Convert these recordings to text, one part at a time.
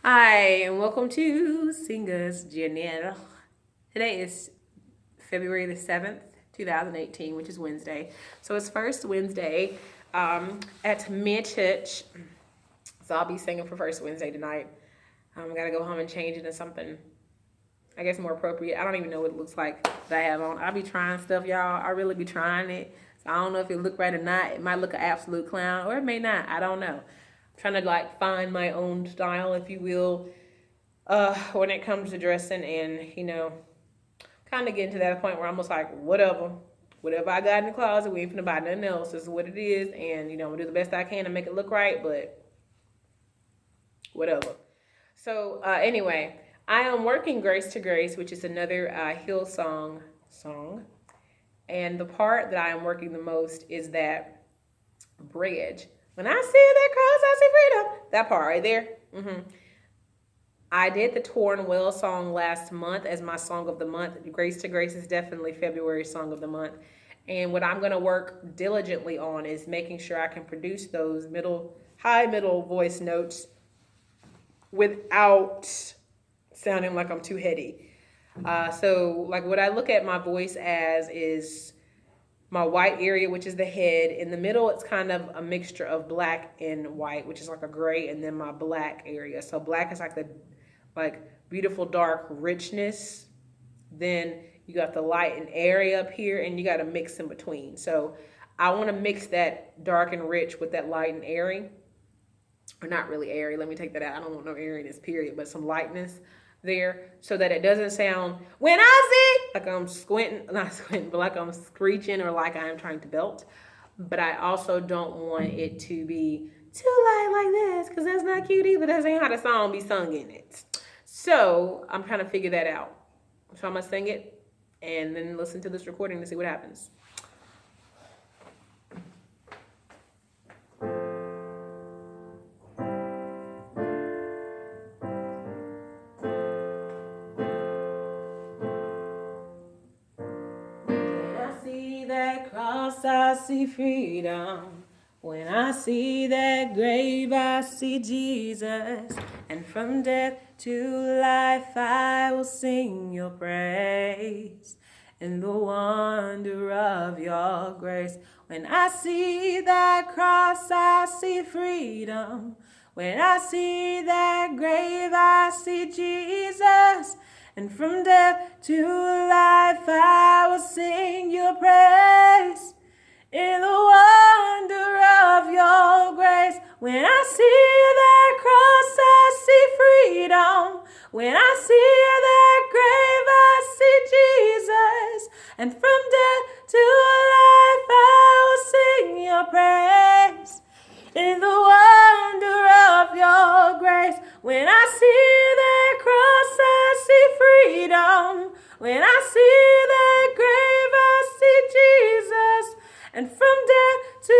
Hi, and welcome to Singers Janelle. Today is February the 7th, 2018, which is Wednesday. So it's first Wednesday at mid church. So I'll be singing for first Wednesday tonight. Gotta go home and change into something, I guess, more appropriate. I don't even know what it looks like that I have on. I'll be trying stuff, y'all. I really be trying it. So I don't know if it look right or not. It might look an absolute clown, or it may not. I don't know. I'm trying to find my own style, if you will, when it comes to dressing, and kind of getting to that point where I'm just like, whatever I got in the closet, we ain't finna buy nothing else. This is what it is, and I'm gonna do the best I can to make it look right, but whatever. So anyway, I am working Grace to Grace, which is another Hillsong song, and the part that I am working the most is that bridge. When I see that cross, I see freedom. That part right there. I did the Torn Well song last month as my song of the month. Grace to Grace is definitely February song of the month. And what I'm going to work diligently on is making sure I can produce those high middle voice notes without sounding like I'm too heady. So what I look at my voice as is my white area, which is the head. In the middle, it's kind of a mixture of black and white, which is like a gray, and then my black area. So black is like the beautiful dark richness. Then you got the light and airy up here, and you got to mix in between. So I want to mix that dark and rich with that light and airy, or not really airy. Let me take that out. I don't want no airiness, period, but some lightness there, so that it doesn't sound when I see like I'm squinting, not squinting, but like I'm screeching or like I'm trying to belt. But I also don't want it to be too light like this, because that's not cute either. That ain't how the song be sung in it. So I'm trying to figure that out. So I'm gonna sing it and then listen to this recording to see what happens. When I see that cross, I see freedom. When I see that grave, I see Jesus. And from death to life, I will sing your praise in the wonder of your grace. When I see that cross, I see freedom. When I see that grave, I see Jesus. And from death to life, I will sing your praise in the wonder of your grace. When I see that cross, I see freedom. When I see that grave, I see Jesus. And from death to life, I will sing your praise in the wonder of your grace. When I see that cross, I see freedom. When I see that grave, I see Jesus. And from death to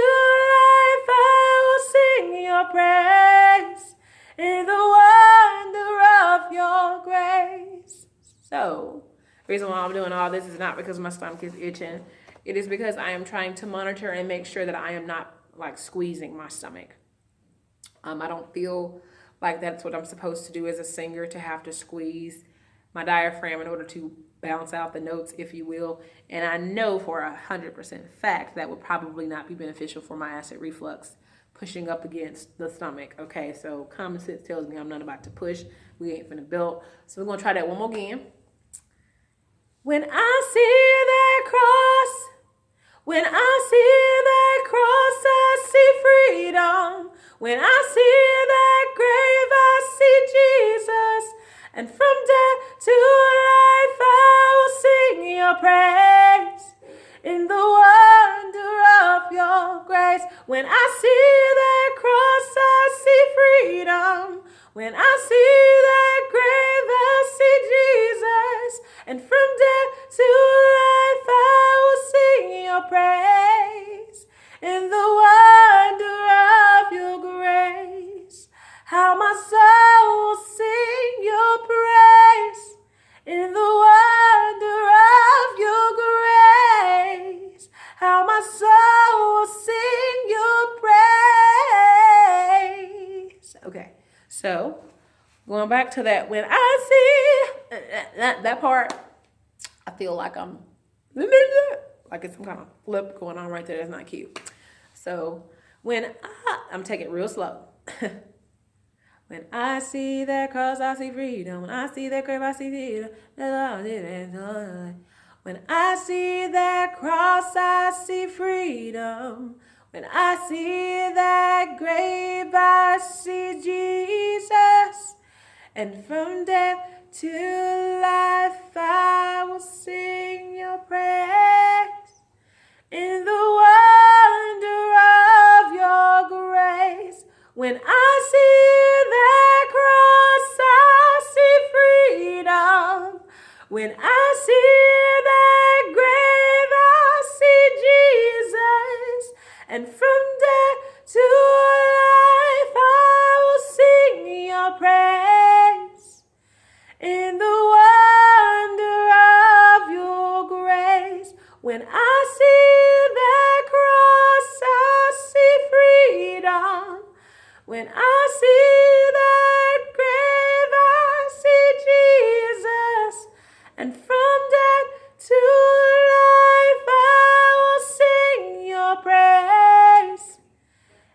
life, I will sing your praise in the wonder of your grace. So, the reason why I'm doing all this is not because my stomach is itching. It is because I am trying to monitor and make sure that I am not squeezing my stomach. I don't feel like that's what I'm supposed to do as a singer, to have to squeeze my diaphragm in order to bounce out the notes, if you will. And I know for 100% fact that would probably not be beneficial for my acid reflux, pushing up against the stomach. Okay, so common sense tells me I'm not about to push. We ain't finna belt. So we're gonna try that one more again. When I see that cross, when I see that cross, I see freedom. When I see that grave, I see Jesus. And from death to life, I will sing your praise in the wonder of your grace. When I see that cross, I see freedom. When I see that grave, I see Jesus. And from death to life, I will sing your praise in the wonder of your grace. How my soul will sing your praise in the wonder of your grace. How my soul will sing your praise. Okay, so Going back to that, when I see that part, I feel like I'm like it's some kind of flip going on right there. That's not cute. So when I'm taking it real slow. When I see that cross, I see freedom. When I see that grave, I see freedom. When I see that cross, I see freedom. When I see that grave, I see Jesus. And from death to life, I will sing your praise. In the wonder of your grace, when I see that cross, I see freedom. When I see that grave, I see Jesus. And from death to life, I will sing your praise. In the wonder of your grace, when I see that cross, I see freedom. When I see that grave, I see Jesus. And from death to life, I will sing your praise.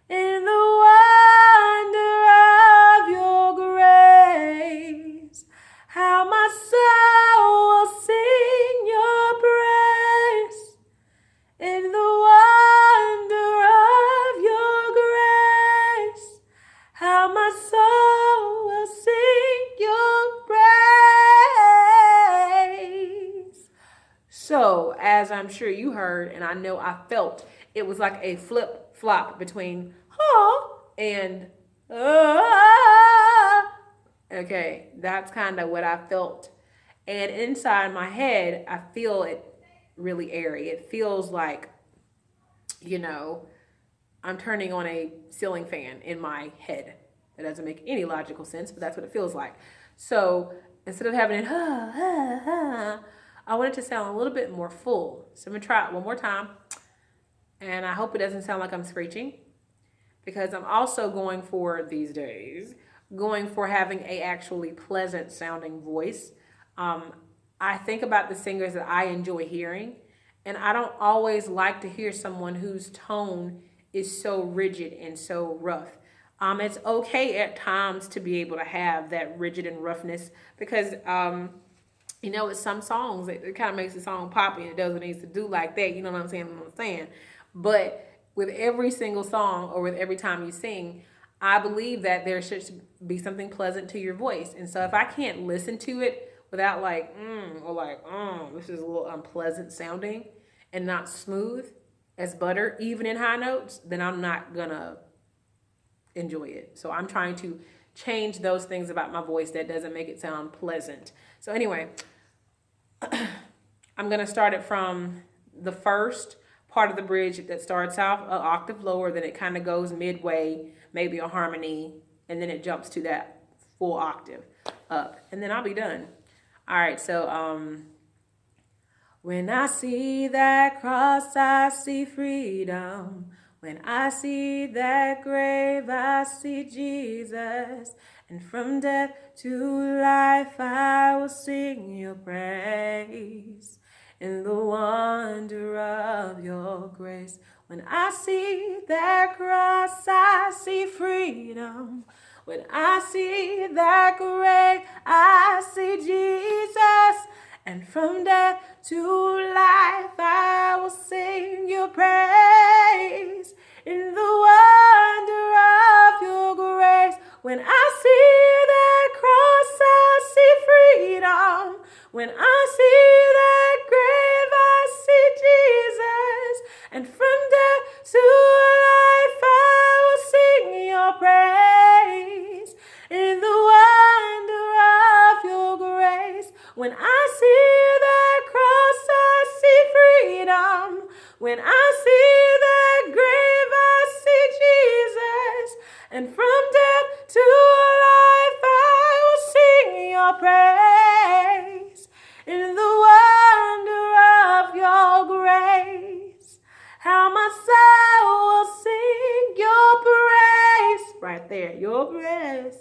In the wonder of your grace, how my soul will sing your praise. In the wonder of your grace, how my soul will sing your praise. So, as I'm sure you heard, and I know I felt, it was like a flip-flop between and okay, that's kind of what I felt. And inside my head, I feel it really airy. It feels like, I'm turning on a ceiling fan in my head. It doesn't make any logical sense, but that's what it feels like. So instead of having it, I want it to sound a little bit more full. So I'm going to try it one more time. And I hope it doesn't sound like I'm screeching, because I'm also going for, these days, having a actually pleasant sounding voice. I think about the singers that I enjoy hearing, and I don't always like to hear someone whose tone is so rigid and so rough. It's okay at times to be able to have that rigid and roughness, because it's some songs it kind of makes the song poppy and it does what it needs to do like that. You know what I'm saying? But with every single song, or with every time you sing, I believe that there should be something pleasant to your voice. And so if I can't listen to it without this is a little unpleasant sounding and not smooth as butter, even in high notes, then I'm not gonna enjoy it. So I'm trying to change those things about my voice that doesn't make it sound pleasant. So anyway, I'm gonna start it from the first part of the bridge that starts out an octave lower, then it kind of goes midway, maybe a harmony, and then it jumps to that full octave up, and then I'll be done. All right, so when I see that cross, I see freedom. When I see that grave, I see Jesus. And from death to life, I will sing your praise. In the wonder of your grace, when I see that cross, I see freedom. When I see that grave, I see Jesus. And from death to life, I will sing your praise. In the wonder of your grace, when I see that cross, I see freedom. When I see that grave, I see Jesus. And from death to life, I will sing your praise. In the wonder of your grace, when I see that cross, I see freedom. When I see that grave, I see Jesus. And from death to life, I will sing your praise. In the wonder of your grace, how my soul will sing your praise. Right there, your praise.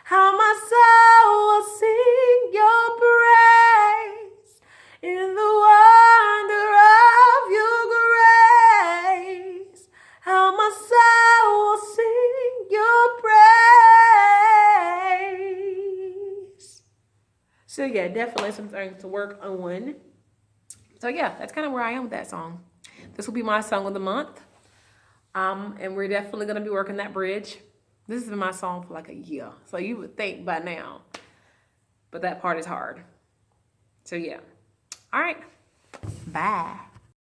How How my soul will sing your praise in the wonder of your grace. How my soul will sing your praise. So yeah, definitely some things to work on. So yeah, that's kind of where I am with that song. This will be my song of the month. And we're definitely going to be working that bridge. This has been my song for like a year. So you would think by now. But that part is hard. So yeah. All right. Bye.